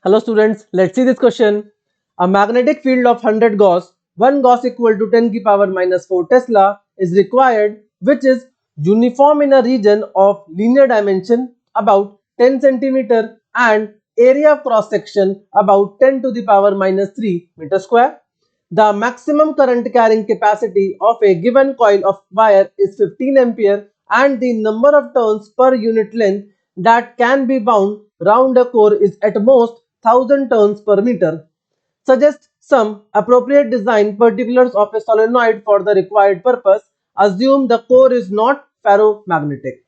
Hello students, let's see this question. A magnetic field of 100 Gauss, 1 Gauss equal to 10 to the power minus 4 Tesla is required, which is uniform in a region of linear dimension about 10 centimeter and area of cross section about 10 to the power minus 3 meter square. The maximum current carrying capacity of a given coil of wire is 15 ampere and the number of turns per unit length that can be wound round a core is at most 1000 turns per meter. Suggest some appropriate design particulars of a solenoid for the required purpose. Assume the core is not ferromagnetic.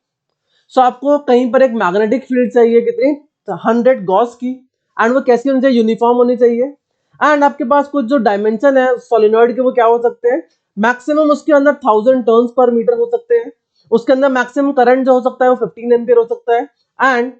So आपको कहीं पर एक magnetic field चाहिए कितनी 100 Gauss की and वो कैसी होनी चाहिए यूनिफॉर्म होनी चाहिए एंड आपके पास कुछ जो डायमेंशन है सोलिनॉइड के वो क्या हो सकते हैं मैक्सिमम उसके अंदर 1000 टर्न्स पर मीटर हो सकते हैं उसके अंदर मैक्सिमम करंट जो हो सकता है वो 15 एम्पियर हो सकता है एंड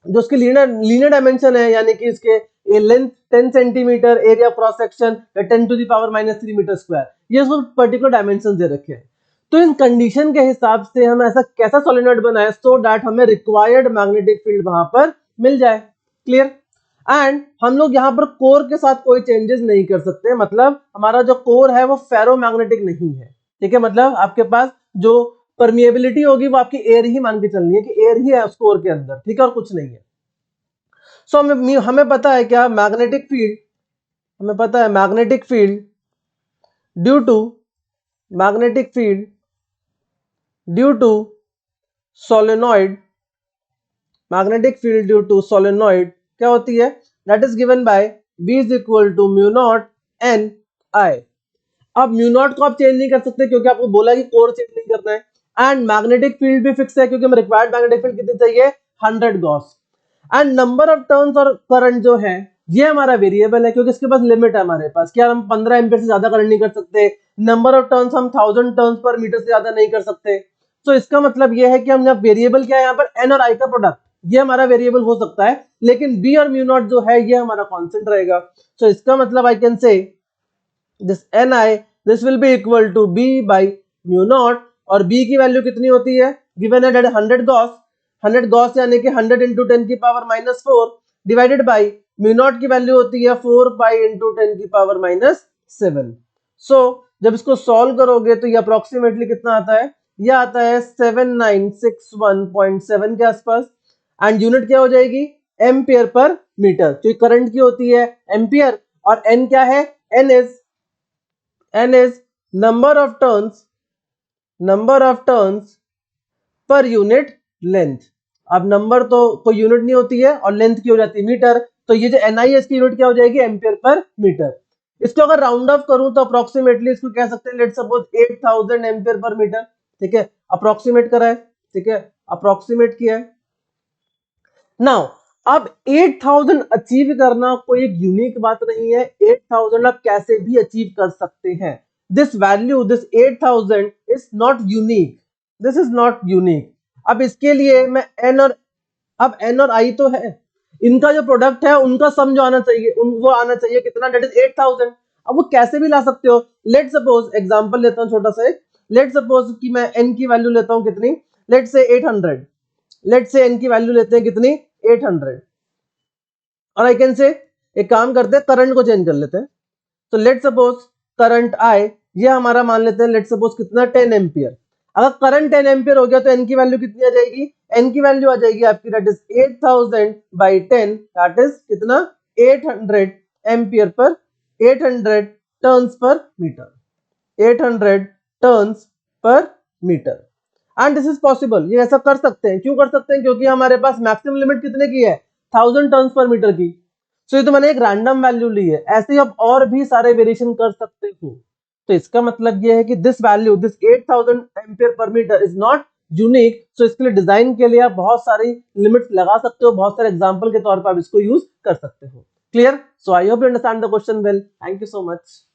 जो उसकी लीनियर डायमेंशन है यानी कि इसके length 10 centimetre area cross section 10 to the power minus 3 metre square ये उसको पर्टिकुलर डायमेंशन दे रखे हैं तो इन कंडीशन के हिसाब से हम ऐसा कैसा सोलेनॉइड बनाए सो दैट हमें रिक्वायर्ड मैग्नेटिक फील्ड वहां पर मिल जाए क्लियर एंड हम लोग यहाँ पर कोर के साथ कोई चेंजेस नहीं कर सकते मतलब हमारा जो कोर है वो फेरोमैग्नेटिक नहीं है ठीक है मतलब आपके पास जो परमिएबिलिटी होगी वो आपकी एयर ही मान के चलनी है कि एयर ही है उस कोर के अंदर ठीक है और कुछ नहीं है सो हमें पता है क्या मैग्नेटिक फील्ड हमें पता है magnetic field due to magnetic field due to solenoid magnetic field due to solenoid क्या होती है that is given by B is equal to mu naught n I अब म्यू नॉट को आप चेंज नहीं कर सकते क्योंकि आपको बोला कि कोर चेंज नहीं करना है एंड मैग्नेटिक फील्ड भी फिक्स है क्योंकि हमें रिक्वायर्ड मैग्नेटिक फील्ड कितनी चाहिए 100 Gauss and number of turns और करंट जो है ये हमारा वेरिएबल है क्योंकि इसके पास लिमिट है हमारे पास क्या हम 15 एम्पियर से ज्यादा करंट नहीं कर सकते नंबर ऑफ टर्न्स हम 1000 टर्न्स पर मीटर से ज्यादा नहीं कर सकते तो इसका मतलब ये है कि हम जब वेरिएबल क्या है यहाँ पर एन और आई का प्रोडक्ट ये हमारा वेरिएबल हो सकता है लेकिन बी और म्यू नॉट जो है ये हमारा कांस्टेंट रहेगा तो इसका मतलब I can say this N I this will be equal to B by mu naught और बी की वैल्यू कितनी होती है गिवन है 100 गॉस यानी कि 100 इंटू 10 की power minus 4 divided by mu not की वैल्यू होती है 4 पाई इंटू 10 की पावर माइनस 7 सो जब इसको सॉल्व करोगे तो ये अप्रोक्सीमेटली कितना आता है ये आता है 7961.7 के आसपास एंड यूनिट क्या हो जाएगी एम्पियर पर मीटर जो करंट की होती है एम्पियर और एन क्या है N is number of turns per unit length अब नंबर तो कोई यूनिट नहीं होती है और लेंथ की हो जाती है मीटर तो ये जो एन आई है इसकी यूनिट क्या हो जाएगी एम्पियर पर मीटर इसको अगर राउंड ऑफ करूं तो अप्रोक्सीमेटली इसको कह सकते हैं let's suppose 8000 ampere per metre ठीक है अप्रोक्सीमेट करा है ठीक है अप्रोक्सीमेट किया है नाउ अब 8000 अचीव करना कोई एक यूनिक बात नहीं है 8000 आप कैसे भी अचीव कर सकते हैं this value this 8000 is not unique अब इसके लिए मैं एन और आई तो है इनका जो प्रोडक्ट है उनका सम जो आना चाहिए वो आना चाहिए कितना दैट इज 8000 अब वो कैसे भी ला सकते हो लेट सपोज एग्जांपल लेता हूं छोटा सा एक लेट सपोज कि मैं n की वैल्यू लेता हूं कितनी लेट से 800 लेट से n की वैल्यू लेते हैं कितनी 800 और आई कैन से एक काम करते हैं करंट को चेंज कर लेते हैं तो लेट सपोज करंट I ये हमारा मान लेते हैं लेट सपोज कितना 10 एम्पियर अगर करंट 10 एम्पियर हो गया तो n की वैल्यू कितनी आ जाएगी n की वैल्यू आ जाएगी आपकी that is 8000 by 10 that is कितना 800 ampere per 800 turns per metre and this is possible ये ऐसा कर सकते हैं क्यों कर सकते हैं क्योंकि हमारे पास मैक्सिमम लिमिट कितने की है 1000 टर्न्स पर मीटर की सो ये तो मैंने एक रैंडम वैल्यू ली है ऐसे ही आप और भी सारे वेरिएशन कर सकते हो तो इसका मतलब ये है कि this value this 8000 ampere per metre is not unique so इसके लिए डिजाइन के लिए आप बहुत सारी लिमिट्स लगा सकते हो बहुत सारे एग्जांपल के तौर पर आप इसको यूज कर सकते हो clear so I hope you understand the question well thank you so much